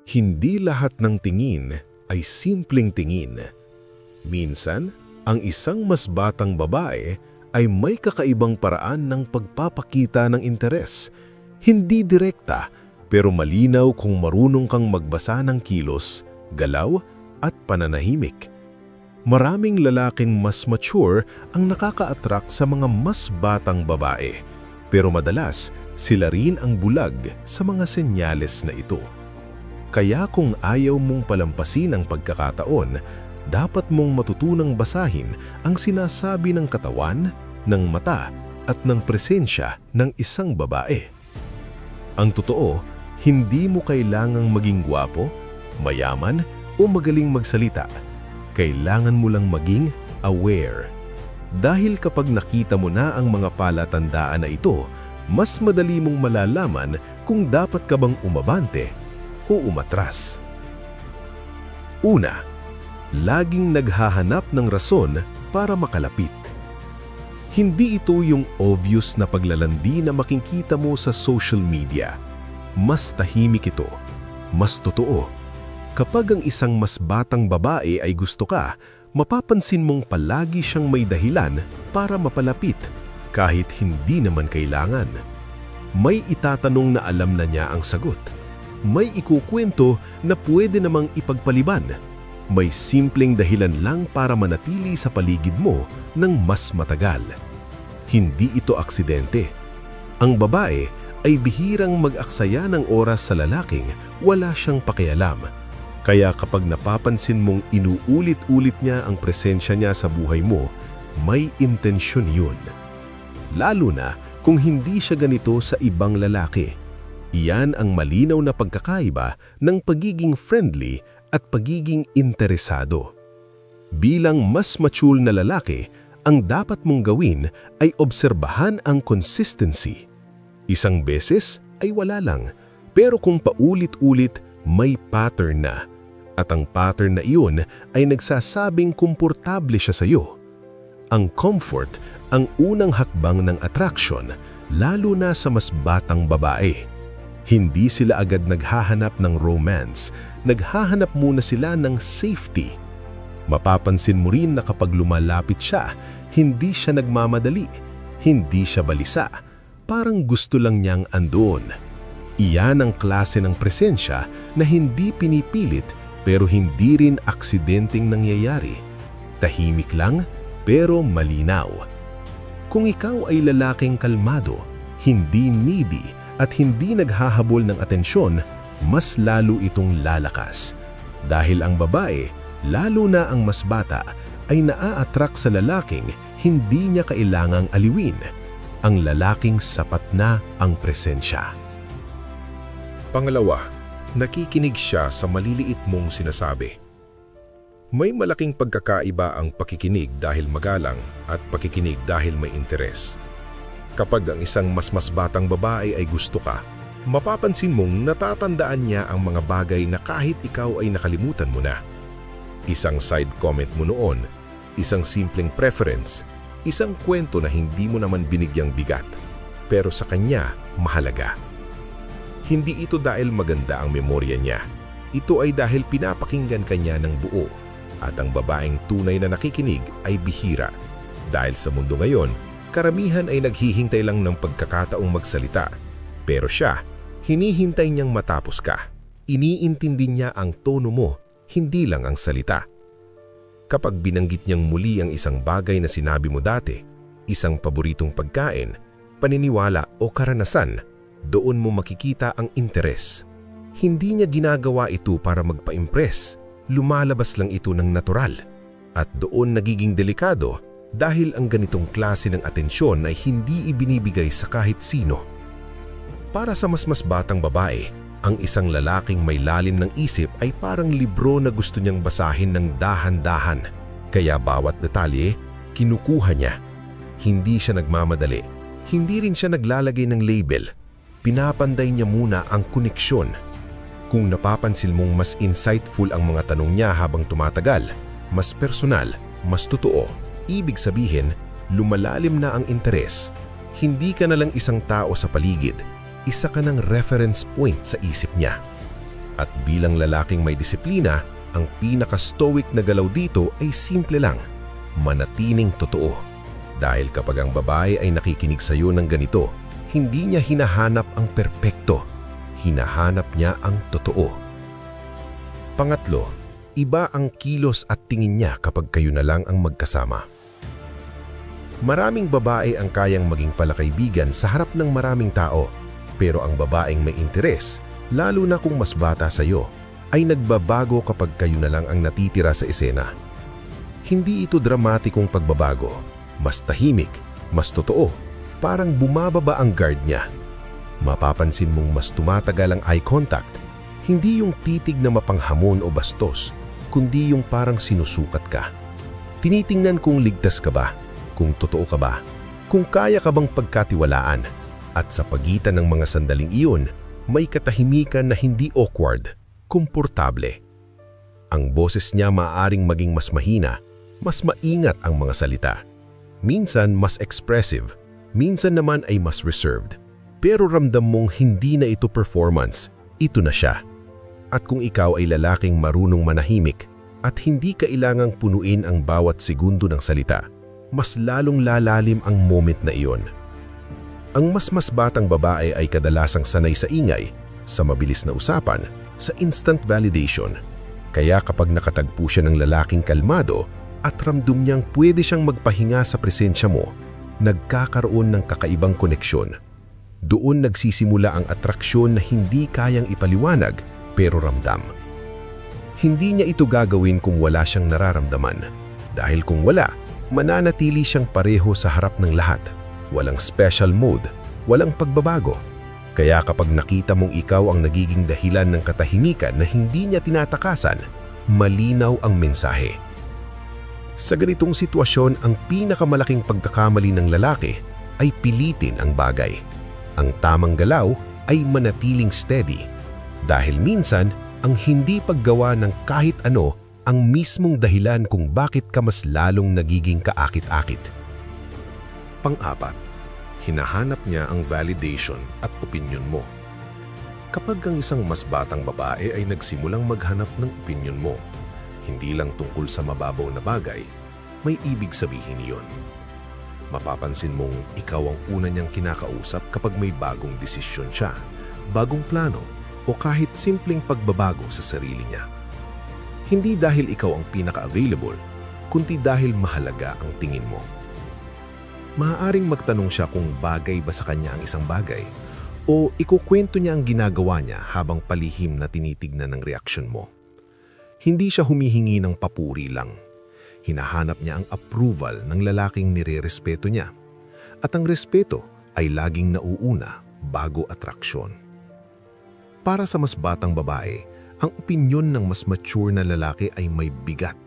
Hindi lahat ng tingin ay simpleng tingin. Minsan, ang isang mas batang babae ay may kakaibang paraan ng pagpapakita ng interes. Hindi direkta, pero malinaw kung marunong kang magbasa ng kilos, galaw at pananahimik. Maraming lalaking mas mature ang nakaka-attract sa mga mas batang babae, pero madalas sila rin ang bulag sa mga senyales na ito. Kaya kung ayaw mong palampasin ang pagkakataon, dapat mong matutunang basahin ang sinasabi ng katawan, ng mata at ng presensya ng isang babae. Ang totoo, hindi mo kailangang maging gwapo, mayaman o magaling magsalita. Kailangan mo lang maging aware. Dahil kapag nakita mo na ang mga palatandaan na ito, mas madali mong malalaman kung dapat ka bang umabante o umatras. Una, laging naghahanap ng rason para makalapit. Hindi ito yung obvious na paglalandi na makikita mo sa social media. Mas tahimik ito, mas totoo. Kapag ang isang mas batang babae ay gusto ka, mapapansin mong palagi siyang may dahilan para mapalapit kahit hindi naman kailangan. May itatanong na alam na niya ang sagot. May ikukwento na pwede namang ipagpaliban. May simpleng dahilan lang para manatili sa paligid mo ng mas matagal. Hindi ito aksidente. Ang babae ay bihirang mag-aksaya ng oras sa lalaking wala siyang pakialam. Kaya kapag napapansin mong inuulit-ulit niya ang presensya niya sa buhay mo, may intensyon yun. Lalo na kung hindi siya ganito sa ibang lalaki. Iyan ang malinaw na pagkakaiba ng pagiging friendly at pagiging interesado. Bilang mas mature na lalaki, ang dapat mong gawin ay obserbahan ang consistency. Isang beses ay wala lang, pero kung paulit-ulit may pattern na. At ang pattern na iyon ay nagsasabing komportable siya sa iyo. Ang comfort ang unang hakbang ng attraction, lalo na sa mas batang babae. Hindi sila agad naghahanap ng romance, naghahanap muna sila ng safety. Mapapansin mo rin na kapag lumalapit siya, hindi siya nagmamadali, hindi siya balisa, parang gusto lang niyang andoon. Iyan ang klase ng presensya na hindi pinipilit pero hindi rin aksidenteng nangyayari. Tahimik lang pero malinaw. Kung ikaw ay lalaking kalmado, hindi needy at hindi naghahabol ng atensyon, mas lalo itong lalakas. Dahil ang babae, lalo na ang mas bata, ay naa-attract sa lalaking hindi niya kailangang aliwin. Ang lalaking sapat na ang presensya. Pangalawa, nakikinig siya sa maliliit mong sinasabi. May malaking pagkakaiba ang pakikinig dahil magalang at pakikinig dahil may interes. Kapag ang isang mas batang babae ay gusto ka, mapapansin mong natatandaan niya ang mga bagay na kahit ikaw ay nakalimutan mo na. Isang side comment mo noon, isang simpleng preference, isang kwento na hindi mo naman binigyang bigat, pero sa kanya mahalaga. Hindi ito dahil maganda ang memorya niya. Ito ay dahil pinapakinggan kanya ng buo. At ang babaeng tunay na nakikinig ay bihira. Dahil sa mundo ngayon, karamihan ay naghihintay lang ng pagkakataong magsalita. Pero siya, hinihintay niyang matapos ka. Iniintindi niya ang tono mo, hindi lang ang salita. Kapag binanggit niyang muli ang isang bagay na sinabi mo dati, isang paboritong pagkain, paniniwala o karanasan, doon mo makikita ang interes. Hindi niya ginagawa ito para magpa-impress. Lumalabas lang ito ng natural. At doon nagiging delikado dahil ang ganitong klase ng atensyon ay hindi ibinibigay sa kahit sino. Para sa mas batang babae, ang isang lalaking may lalim ng isip ay parang libro na gusto niyang basahin ng dahan-dahan. Kaya bawat detalye, kinukuha niya. Hindi siya nagmamadali. Hindi rin siya naglalagay ng label. Pinapanday niya muna ang koneksyon. Kung napapansin mong mas insightful ang mga tanong niya habang tumatagal, mas personal, mas totoo, ibig sabihin, lumalalim na ang interes. Hindi ka na lang isang tao sa paligid, isa ka ng reference point sa isip niya. At bilang lalaking may disiplina, ang pinaka-stoic na galaw dito ay simple lang, manatiling totoo. Dahil kapag ang babae ay nakikinig sa iyo ng ganito, hindi niya hinahanap ang perpekto, hinahanap niya ang totoo. Pangatlo, iba ang kilos at tingin niya kapag kayo na lang ang magkasama. Maraming babae ang kayang maging palakaibigan sa harap ng maraming tao, pero ang babaeng may interes, lalo na kung mas bata sa iyo, ay nagbabago kapag kayo na lang ang natitira sa eksena. Hindi ito dramatikong pagbabago, mas tahimik, mas totoo, parang bumababa ang guard niya. Mapapansin mong mas tumatagal ang eye contact, hindi yung titig na mapanghamon o bastos, kundi yung parang sinusukat ka. Tinitingnan kung ligtas ka ba, kung totoo ka ba, kung kaya ka bang pagkatiwalaan, at sa pagitan ng mga sandaling iyon, may katahimikan na hindi awkward, komportable. Ang boses niya maaaring maging mas mahina, mas maingat ang mga salita. Minsan mas expressive, minsan naman ay mas reserved. Pero ramdam mong hindi na ito performance, ito na siya. At kung ikaw ay lalaking marunong manahimik at hindi kailangang punuin ang bawat segundo ng salita, mas lalong lalalim ang moment na iyon. Ang mas batang babae ay kadalasang sanay sa ingay, sa mabilis na usapan, sa instant validation. Kaya kapag nakatagpo siya ng lalaking kalmado at ramdam niyang pwede siyang magpahinga sa presensya mo, nagkakaroon ng kakaibang koneksyon. Doon nagsisimula ang atraksyon na hindi kayang ipaliwanag pero ramdam. Hindi niya ito gagawin kung wala siyang nararamdaman. Dahil kung wala, mananatili siyang pareho sa harap ng lahat. Walang special mode, walang pagbabago. Kaya kapag nakita mong ikaw ang nagiging dahilan ng katahimikan na hindi niya tinatakasan, malinaw ang mensahe. Sa ganitong sitwasyon, ang pinakamalaking pagkakamali ng lalaki ay pilitin ang bagay. Ang tamang galaw ay manatiling steady. Dahil minsan, ang hindi paggawa ng kahit ano ang mismong dahilan kung bakit ka mas lalong nagiging kaakit-akit. Pang-apat, hinahanap niya ang validation at opinyon mo. Kapag ang isang mas batang babae ay nagsimulang maghanap ng opinyon mo, hindi lang tungkol sa mababaw na bagay, may ibig sabihin iyon. Mapapansin mong ikaw ang una niyang kinakausap kapag may bagong desisyon siya, bagong plano, o kahit simpleng pagbabago sa sarili niya. Hindi dahil ikaw ang pinaka-available, kundi dahil mahalaga ang tingin mo. Maaaring magtanong siya kung bagay ba sa kanya ang isang bagay o ikukwento niya ang ginagawa niya habang palihim na tinitignan ng reaksyon mo. Hindi siya humihingi ng papuri lang. Hinahanap niya ang approval ng lalaking nire-respeto niya. At ang respeto ay laging nauuna bago atraksyon. Para sa mas batang babae, ang opinyon ng mas mature na lalaki ay may bigat,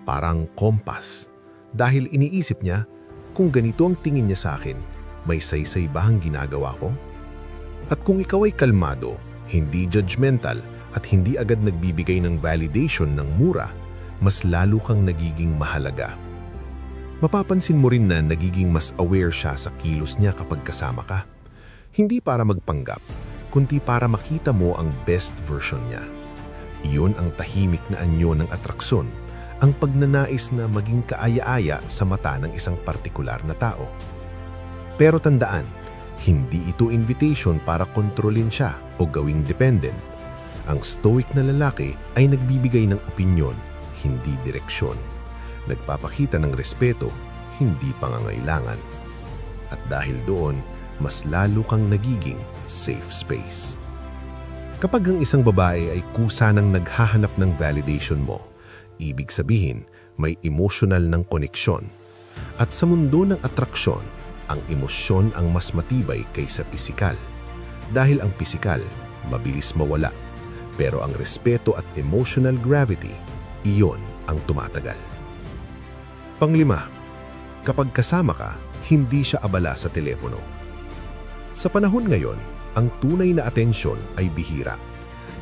parang kompas. Dahil iniisip niya, kung ganito ang tingin niya sa akin, may saysay ba ang ginagawa ko? At kung ikaw ay kalmado, hindi judgmental at hindi agad nagbibigay ng validation ng mura, mas lalo kang nagiging mahalaga. Mapapansin mo rin na nagiging mas aware siya sa kilos niya kapag kasama ka. Hindi para magpanggap, kundi para makita mo ang best version niya. Iyon ang tahimik na anyo ng atraksyon, ang pagnanais na maging kaaya-aya sa mata ng isang partikular na tao. Pero tandaan, hindi ito invitation para kontrolin siya o gawing dependent. Ang stoic na lalaki ay nagbibigay ng opinyon, hindi direksyon. Nagpapakita ng respeto, hindi pangangailangan. At dahil doon, mas lalo kang nagiging safe space. Kapag ang isang babae ay kusa ng naghahanap ng validation mo, ibig sabihin may emotional ng koneksyon. At sa mundo ng atraksyon, ang emosyon ang mas matibay kaysa pisikal. Dahil ang pisikal, mabilis mawala. Pero ang respeto at emotional gravity, iyon ang tumatagal. Panglima, kapag kasama ka, hindi siya abala sa telepono. Sa panahon ngayon, ang tunay na atensyon ay bihira.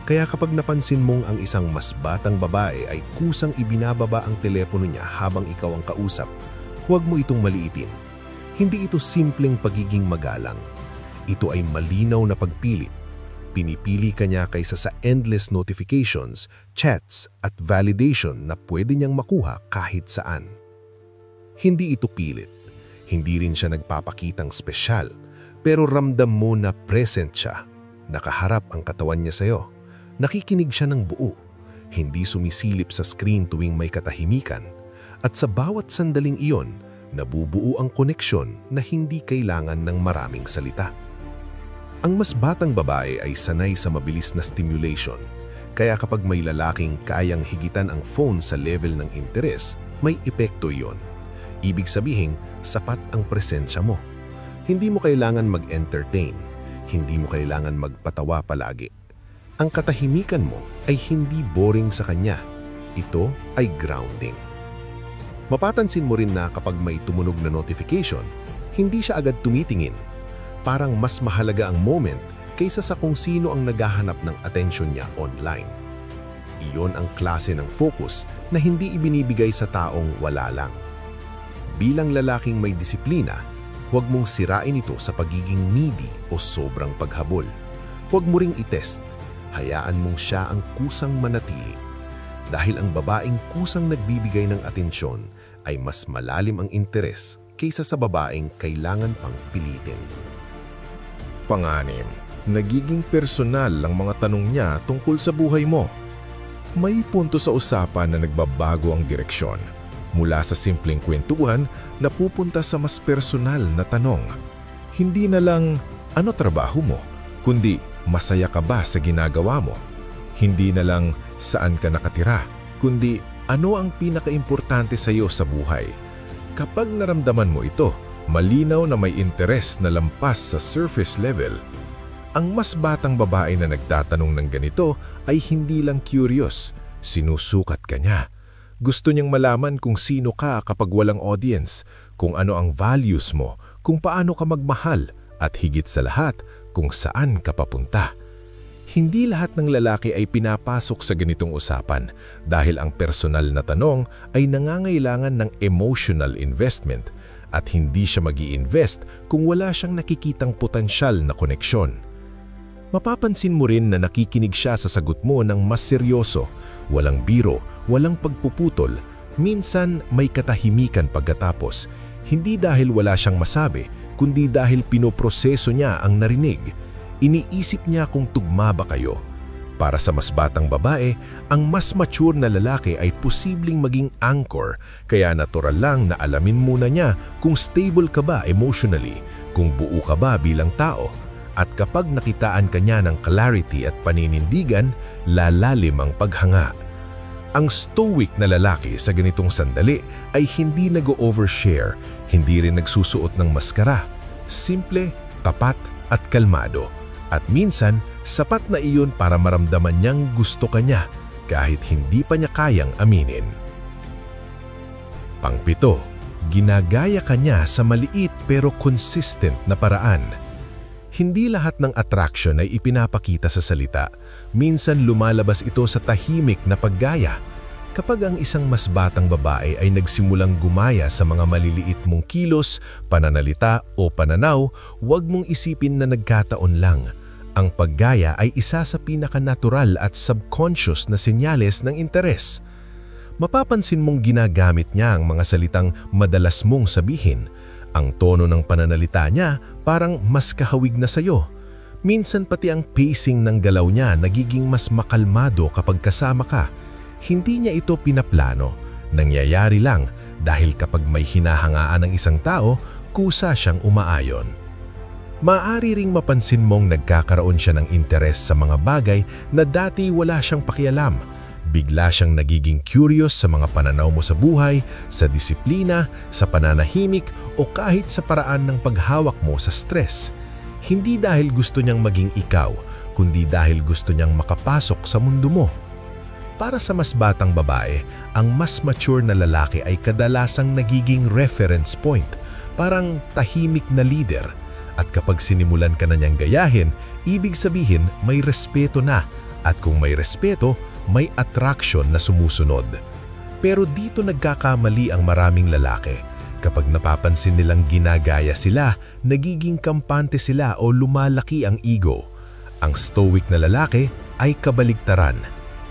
Kaya kapag napansin mong ang isang mas batang babae ay kusang ibinababa ang telepono niya habang ikaw ang kausap, huwag mo itong maliitin. Hindi ito simpleng pagiging magalang. Ito ay malinaw na pagpilit. Pinipili ka niya kaysa sa endless notifications, chats at validation na pwede niyang makuha kahit saan. Hindi ito pilit. Hindi rin siya nagpapakitang spesyal, pero ramdam mo na present siya. Nakaharap ang katawan niya sa'yo. Nakikinig siya ng buo. Hindi sumisilip sa screen tuwing may katahimikan. At sa bawat sandaling iyon, nabubuo ang koneksyon na hindi kailangan ng maraming salita. Ang mas batang babae ay sanay sa mabilis na stimulation, kaya kapag may lalaking kayang higitan ang phone sa level ng interes, may epekto iyon. Ibig sabihin, sapat ang presensya mo. Hindi mo kailangan mag-entertain, hindi mo kailangan magpatawa palagi. Ang katahimikan mo ay hindi boring sa kanya. Ito ay grounding. Mapapansin mo rin na kapag may tumunog na notification, hindi siya agad tumitingin. Parang mas mahalaga ang moment kaysa sa kung sino ang naghahanap ng atensyon niya online. Iyon ang klase ng focus na hindi ibinibigay sa taong wala lang. Bilang lalaking may disiplina, huwag mong sirain ito sa pagiging needy o sobrang paghabol. Huwag mo ring itest, hayaan mong siya ang kusang manatili. Dahil ang babaeng kusang nagbibigay ng atensyon ay mas malalim ang interes kaysa sa babaeng kailangan pang pilitin. Pang-anim, nagiging personal ang mga tanong niya tungkol sa buhay mo. May punto sa usapan na nagbabago ang direksyon, mula sa simpleng kwentuhan na pupunta sa mas personal na tanong. Hindi na lang, ano trabaho mo? Kundi, masaya ka ba sa ginagawa mo? Hindi na lang, saan ka nakatira? Kundi, ano ang pinakaimportante sa iyo sa buhay? Kapag naramdaman mo ito, malinaw na may interes na lampas sa surface level. Ang mas batang babae na nagtatanong ng ganito ay hindi lang curious, sinusukat ka niya. Gusto niyang malaman kung sino ka kapag walang audience, kung ano ang values mo, kung paano ka magmahal, at higit sa lahat, kung saan ka papunta. Hindi lahat ng lalaki ay pinapasok sa ganitong usapan dahil ang personal na tanong ay nangangailangan ng emotional investment. At hindi siya mag-i-invest kung wala siyang nakikitang potensyal na koneksyon. Mapapansin mo rin na nakikinig siya sa sagot mo ng mas seryoso, walang biro, walang pagpuputol, minsan may katahimikan pagkatapos, hindi dahil wala siyang masabi, kundi dahil pinoproseso niya ang narinig. Iniisip niya kung tugma ba kayo. Para sa mas batang babae, ang mas mature na lalaki ay posibleng maging anchor, kaya natural lang na alamin muna niya kung stable ka ba emotionally, kung buo ka ba bilang tao. At kapag nakitaan ka niya ng clarity at paninindigan, lalalim ang paghanga. Ang stoic na lalaki sa ganitong sandali ay hindi nag-overshare, hindi rin nagsusuot ng maskara. Simple, tapat at kalmado. At minsan, sapat na iyon para maramdaman niyang gusto ka niya kahit hindi pa niya kayang aminin. Pang-7, ginagaya ka niya sa maliit pero consistent na paraan. Hindi lahat ng attraction ay ipinapakita sa salita. Minsan lumalabas ito sa tahimik na paggaya. Kapag ang isang mas batang babae ay nagsimulang gumaya sa mga maliliit mong kilos, pananalita o pananaw, huwag mong isipin na nagkataon lang. Ang paggaya ay isa sa pinaka-natural at subconscious na senyales ng interes. Mapapansin mong ginagamit niya ang mga salitang madalas mong sabihin. Ang tono ng pananalita niya parang mas kahawig na sayo. Minsan pati ang pacing ng galaw niya nagiging mas makalmado kapag kasama ka. Hindi niya ito pinaplano. Nangyayari lang dahil kapag may hinahangaan ng isang tao, kusa siyang umaayon. Maaari ring mapansin mong nagkakaroon siya ng interes sa mga bagay na dati wala siyang pakialam. Bigla siyang nagiging curious sa mga pananaw mo sa buhay, sa disiplina, sa pananahimik o kahit sa paraan ng paghawak mo sa stress. Hindi dahil gusto niyang maging ikaw, kundi dahil gusto niyang makapasok sa mundo mo. Para sa mas batang babae, ang mas mature na lalaki ay kadalasang nagiging reference point, parang tahimik na leader. At kapag sinimulan ka na niyang gayahin, ibig sabihin may respeto na. At kung may respeto, may attraction na sumusunod. Pero dito nagkakamali ang maraming lalaki. Kapag napapansin nilang ginagaya sila, nagiging kampante sila o lumalaki ang ego. Ang stoic na lalaki ay kabaligtaran.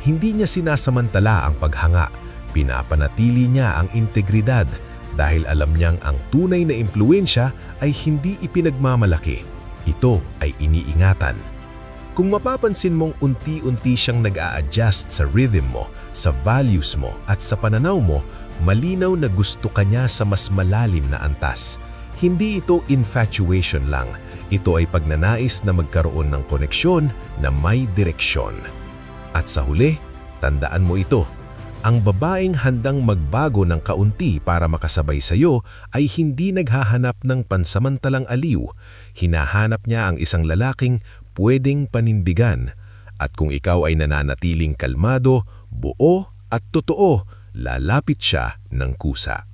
Hindi niya sinasamantala ang paghanga, pinapanatili niya ang integridad dahil alam niyang ang tunay na impluwensya ay hindi ipinagmamalaki. Ito ay iniingatan. Kung mapapansin mong unti-unti siyang nag-a-adjust sa rhythm mo, sa values mo at sa pananaw mo, malinaw na gusto ka niya sa mas malalim na antas. Hindi ito infatuation lang, ito ay pagnanais na magkaroon ng koneksyon na may direksyon. At sa huli, tandaan mo ito, ang babaeng handang magbago ng kaunti para makasabay sa iyo ay hindi naghahanap ng pansamantalang aliw. Hinahanap niya ang isang lalaking pwedeng panindigan. At kung ikaw ay nananatiling kalmado, buo at totoo, lalapit siya ng kusa.